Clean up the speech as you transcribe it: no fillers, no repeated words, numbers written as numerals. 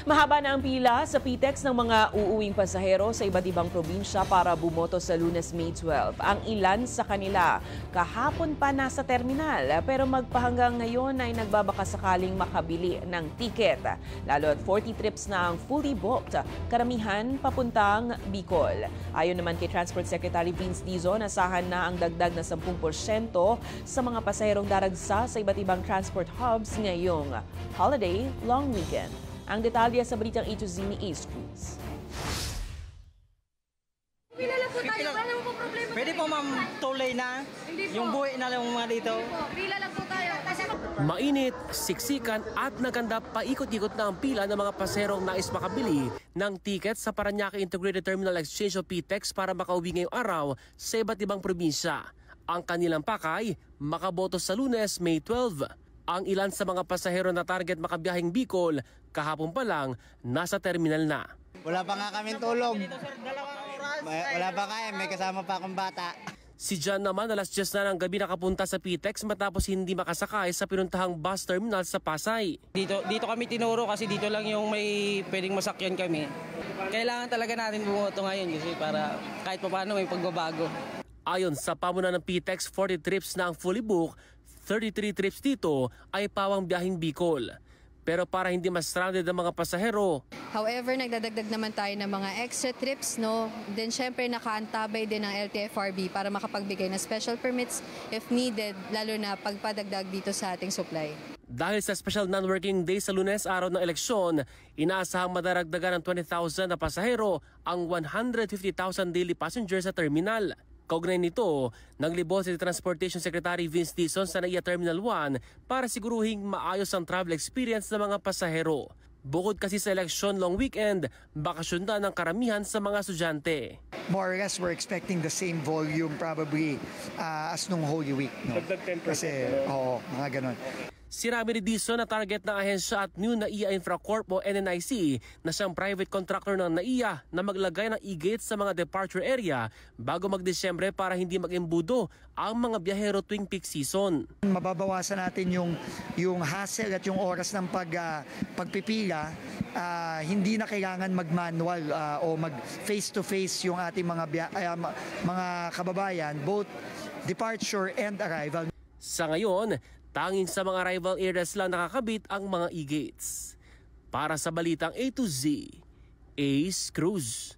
Mahaba na ang pila sa PTEX ng mga uuwing pasahero sa iba't ibang probinsya para bumoto sa Lunes, May 12. Ang ilan sa kanila kahapon pa nasa terminal pero magpahanggang ngayon ay nagbabaka sakaling makabili ng tiket. Lalo at 40 trips na ang fully booked, karamihan papuntang Bicol. Ayon naman kay Transport Secretary Vince Dizon, asahan na ang dagdag na 10% sa mga pasaherong daragsa sa iba't ibang transport hubs ngayong holiday long weekend. Ang detalye sa balitang A to Z ni Ace Cruz. Pila lang po tayo, wala naman po problema. Pwede po ma'am, tulay na. Yung buhay na lang mga dito. Pila lang po tayo. Mainit, siksikan at naganda paikot-ikot na ang pila ng mga paserong nais makabili ng tiket sa Parañaque Integrated Terminal Exchange o PTEX para makauwi ngayong araw sa iba't ibang probinsya. Ang kanilang pakay, makaboto sa Lunes, May 12. Ang ilan sa mga pasahero na target makabiyaheng Bicol, kahapon pa lang, nasa terminal na. Wala pa nga kami tulog. Wala pa kaya, may kasama pa akong bata. Si John naman alas 10 na ng gabi nakapunta sa PTEX matapos hindi makasakay sa pinuntahang bus terminal sa Pasay. Dito kami tinuro kasi dito lang yung may pwedeng masakyan kami. Kailangan talaga natin bumoto ngayon kasi para kahit pa paano may pagbabago. Ayon sa pamunan ng PTEX, 40 trips na ang fully booked, 33 trips dito ay pawang biyaheng Bicol. Pero para hindi mas stranded ang mga pasahero. However, nagdadagdag naman tayo ng mga extra trips, no? Then syempre nakaantabay din ng LTFRB para makapagbigay ng special permits if needed, lalo na pagpadagdag dito sa ating supply. Dahil sa special non-working day sa Lunes, araw ng eleksyon, inaasahang madaragdagan ng 20,000 na pasahero ang 150,000 daily passengers sa terminal. Kaugnay nito, naglibot si Transportation Secretary Vince Dizon sa NAIA Terminal 1 para siguruhing maayos ang travel experience ng mga pasahero. Bukod kasi sa election long weekend, bakasyon na ng karamihan sa mga estudyante. More or less, we're expecting the same volume probably as nung Holy Week. No? Kasi, mga ganon. Sinabi ni Dizon na target ng ahensya at new NAIA Infracorp o NNIC na siyang private contractor ng NAIA na maglagay ng e-gates sa mga departure area bago mag-Desyembre para hindi mag-embudo ang mga biyahero tuwing peak season. Mababawasan natin yung hassle at yung oras ng pagpipila. Hindi na kailangan mag-manual o mag-face-to-face yung ating mga kababayan, both departure and arrival. Sa ngayon, tanging sa mga arrival areas lang nakakabit ang mga e-gates. Para sa balitang A to Z, Ace Cruz.